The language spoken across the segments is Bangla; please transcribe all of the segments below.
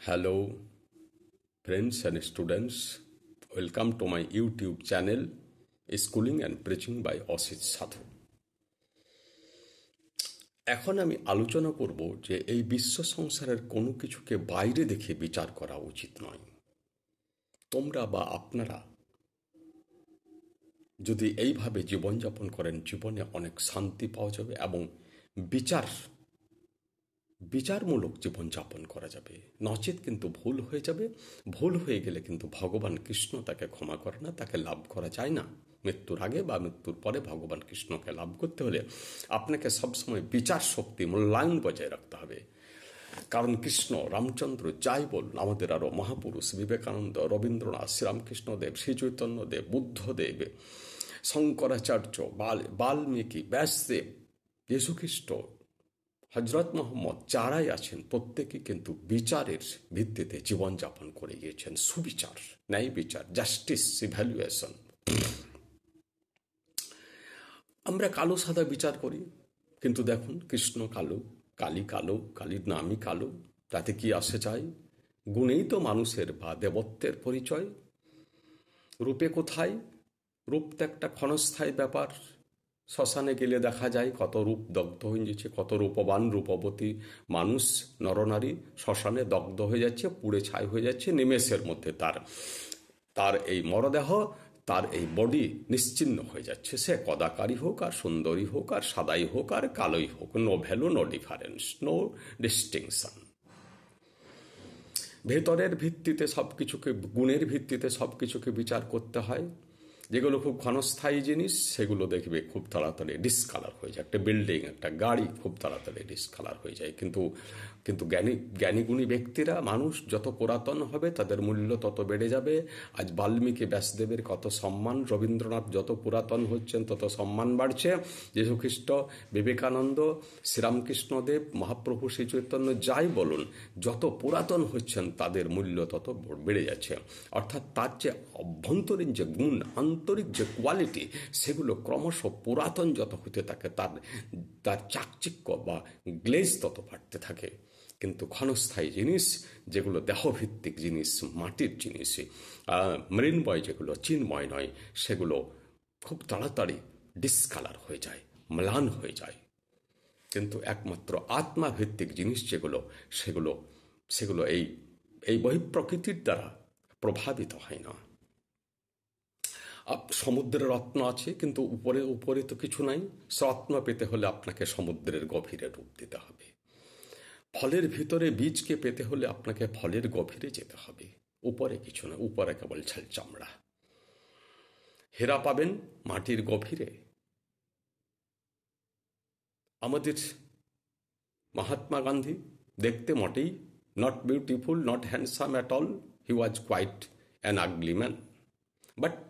Hello, friends and students. Welcome to my YouTube channel, Schooling and Preaching by Asit সাধু। এখন আমি আলোচনা করব যে এই বিশ্ব সংসারের কোনো কিছুকে বাইরে দেখে বিচার করা উচিত নয়। তোমরা বা আপনারা যদি এইভাবে জীবনযাপন করেন, জীবনে অনেক শান্তি পাওয়া যাবে এবং বিচারমূলক জীবনযাপন করা যাবে। নচেত কিন্তু ভুল হয়ে যাবে। ভুল হয়ে গেলে কিন্তু ভগবান কৃষ্ণ তাকে ক্ষমা করে না, তাকে লাভ করা যায় না। মৃত্যুর আগে বা মৃত্যুর পরে ভগবান কৃষ্ণকে লাভ করতে হলে আপনাকে সবসময় বিচার শক্তি, মূল্যায়ন বজায় রাখতে হবে। কারণ কৃষ্ণ, রামচন্দ্র যাই বলুন, আমাদের আরো মহাপুরুষ বিবেকানন্দ, রবীন্দ্রনাথ, শ্রীরামকৃষ্ণদেব, শ্রী চৈতন্যদেব, বুদ্ধদেব, শঙ্করাচার্য, বাল্মীকি, ব্যাসদেব, যীশুখ্রিস্ট, হজরত মোহাম্মদ যারাই আছেন প্রত্যেকে কিন্তু বিচারের ভিত্তিতে জীবনযাপন করে গিয়েছেন। সুবিচার, ন্যায় বিচার, জাস্টিস, ইভ্যালুয়েশন। আমরা কালো সাদা বিচার করি, কিন্তু দেখুন কৃষ্ণ কালো, কালী কালো, কালীর নামই কালো, তাতে কি আসে যায়? গুণেই তো মানুষের বা দেবত্বের পরিচয়। রূপে কোথায়? রূপ তো একটা ক্ষণস্থায়ী ব্যাপার। শ্মশানে গেলে দেখা যায় কত রূপ দগ্ধ হয়ে যাচ্ছে, কত রূপবান রূপবতী মানুষ নরনারী শ্মশানে দগ্ধ হয়ে যাচ্ছে, পুড়ে ছাই হয়ে যাচ্ছে নিমেষের মধ্যে। তার এই মরদেহ, তার এই বডি নিশ্চিহ্ন হয়ে যাচ্ছে। সে কদাকারী হোক, আর সুন্দরী হোক, আর সাদাই হোক, আর কালোই হোক, no value, no difference, no distinction. ভেতরের ভিত্তিতে সবকিছুকে, গুণের ভিত্তিতে সবকিছুকে বিচার করতে হয়। যেগুলো খুব ক্ষণস্থায়ী জিনিস সেগুলো দেখবে খুব তাড়াতাড়ি ডিসকালার হয়ে যায়। একটা বিল্ডিং, একটা গাড়ি খুব তাড়াতাড়ি ডিসকালার হয়ে যায়। কিন্তু জ্ঞানীগুণী ব্যক্তিরা, মানুষ যত পুরাতন হবে তাদের মূল্য তত বেড়ে যাবে। আজ বাল্মীকি, ব্যাসদেবের কত সম্মান, রবীন্দ্রনাথ যত পুরাতন হচ্ছেন তত সম্মান বাড়ছে। যীশুখ্রিস্ট, বিবেকানন্দ, শ্রীরামকৃষ্ণদেব, মহাপ্রভু শ্রী চৈতন্য যাই বলুন, যত পুরাতন হচ্ছেন তাদের মূল্য তত বেড়ে যাচ্ছে। অর্থাৎ তার যে অভ্যন্তরীণ যে গুণ, আন্তরিক যে কোয়ালিটি, সেগুলো ক্রমশ পুরাতন যত হতে থাকে তার চাকচিক্য বা গ্লেজ তত বাড়তে থাকে। কিন্তু ক্ষণস্থায়ী জিনিস, যেগুলো দেহভিত্তিক জিনিস, মাটির জিনিস, মৃন্ময়, যেগুলো চিন্ময় নয়, সেগুলো খুব তাড়াতাড়ি ডিসকালার হয়ে যায়, ম্লান হয়ে যায়। কিন্তু একমাত্র আত্মাভিত্তিক জিনিস যেগুলো, সেগুলো এই বহিঃপ্রকৃতির দ্বারা প্রভাবিত হয় না। সমুদ্রের রত্ন আছে, কিন্তু উপরে তো কিছু নাই। রত্ন পেতে হলে আপনাকে সমুদ্রের গভীরে ডুব দিতে হবে। ফলের ভিতরে বীজকে পেতে হলে আপনাকে ফলের গভীরে যেতে হবে। উপরে কিছু না, উপরে কেবল ছাল চামড়া। হীরা পাবেন মাটির গভীরে। আমাদের মহাত্মা গান্ধী দেখতে মোটেই not beautiful, not handsome at all, he was quite an ugly man. But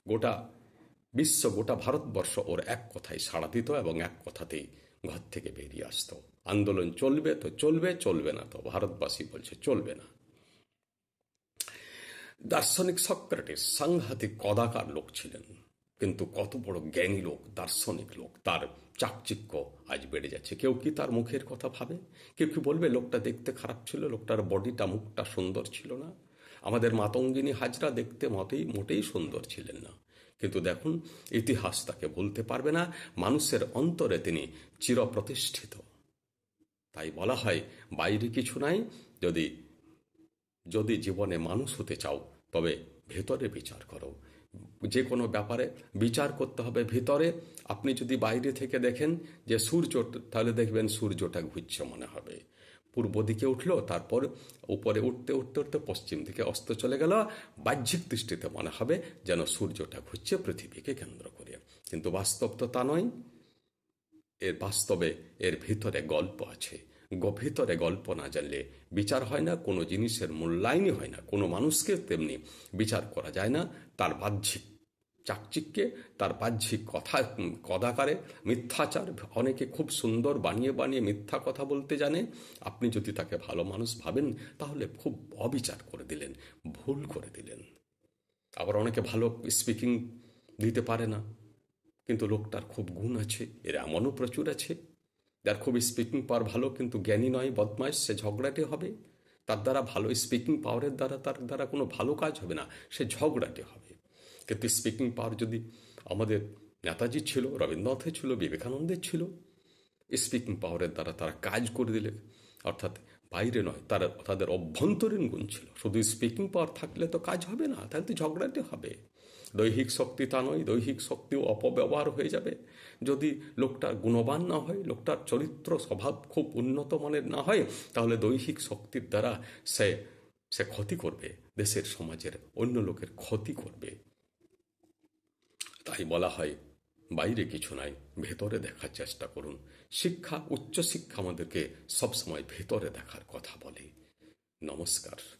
গোটা বিশ্ব, গোটা ভারতবর্ষ ওর এক কথায় সাড়া দিত এবং এক কথাতেই ঘর থেকে বেরিয়ে আসতো। আন্দোলন চলবে তো চলবে, চলবে না তো ভারতবাসী বলছে চলবে না। দার্শনিক সক্রেটিস সাংঘাতিক কদাকার লোক ছিলেন, কিন্তু কত বড় জ্ঞানী লোক, দার্শনিক লোক। তার চাকচিক্য আজ বেড়ে যাচ্ছে। কেউ কি তার মুখের কথা ভাবে? কেউ কি বলবে লোকটা দেখতে খারাপ ছিল, লোকটার বডিটা, মুখটা সুন্দর ছিল না? আমাদের মাতঙ্গিনী হাজরা দেখতে মোটেই সুন্দর ছিলেন না, কিন্তু দেখুন ইতিহাস তাকে ভুলতে পারবে না। মানুষের অন্তরে তিনি চিরপ্রতিষ্ঠিত। তাই বলা হয় বাইরে কিছু নাই। যদি জীবনে মানুষ হতে চাও তবে ভেতরে বিচার করো। যে কোনো ব্যাপারে বিচার করতে হবে ভিতরে। আপনি যদি বাইরে থেকে দেখেন যে সূর্য, তাহলে দেখবেন সূর্যটা ঘুরছে মনে হবে। পূর্ব দিকে উঠলো, তারপর উপরে উঠতে উঠতে উঠতে পশ্চিম দিকে অস্ত চলে গেল। বাহ্যিক দৃষ্টিতে মনে হবে যেন সূর্যটা ঘুরছে পৃথিবীকে কেন্দ্র করে, কিন্তু বাস্তব তো তা নয়। বাস্তবে এর ভিতরে গল্প আছে। ভিতরে গল্প না জানলে বিচার হয় না, কোনো জিনিসের মূল্যায়নই হয় না। কোনো মানুষকে তেমনি বিচার করা যায় না তার বাহ্যিক চাকচিক্যে, তার বাহ্যিক কথা কদাকারে। মিথ্যাচার, অনেকে খুব সুন্দর বানিয়ে বানিয়ে মিথ্যা কথা বলতে জানে। আপনি যদি তাকে ভালো মানুষ ভাবেন তাহলে খুব অবিচার করে দিলেন, ভুল করে দিলেন। আবার অনেকে ভালো স্পিকিং দিতে পারে না, কিন্তু লোকটার খুব গুণ আছে। এর এমনও প্রচুর আছে যার খুব স্পিকিং পাওয়ার ভালো, কিন্তু জ্ঞানী নয়, বদমাইশ, সে ঝগড়াটে হবে। তার দ্বারা ভালো স্পিকিং পাওয়ারের দ্বারা তার দ্বারা কোনো ভালো কাজ হবে না, সে ঝগড়াটে হবে। কিন্তু স্পিকিং পাওয়ার যদি আমাদের নেতাজি ছিল, রবীন্দ্রনাথের ছিল, বিবেকানন্দের ছিল, স্পিকিং পাওয়ারের দ্বারা তারা কাজ করে দিলে, অর্থাৎ বাইরে নয়, তারা তাদের অভ্যন্তরীণ গুণ ছিল। শুধু স্পিকিং পাওয়ার থাকলে তো কাজ হবে না, তাহলে তো ঝগড়াটে হবে। দৈহিক শক্তি তা নয়, দৈহিক শক্তিও অপব্যবহার হয়ে যাবে। যদি লোকটার গুণবান না হয়, লোকটার চরিত্র স্বভাব খুব উন্নত মানের না হয়, তাহলে দৈহিক শক্তির দ্বারা সে সে ক্ষতি করবে, দেশের সমাজের অন্য লোকের ক্ষতি করবে। তাই বলা হয় বাইরে কিছু নাই, ভেতরে দেখার চেষ্টা করুন। শিক্ষা, উচ্চশিক্ষা আমাদেরকে সবসময় ভেতরে দেখার কথা বলে। নমস্কার।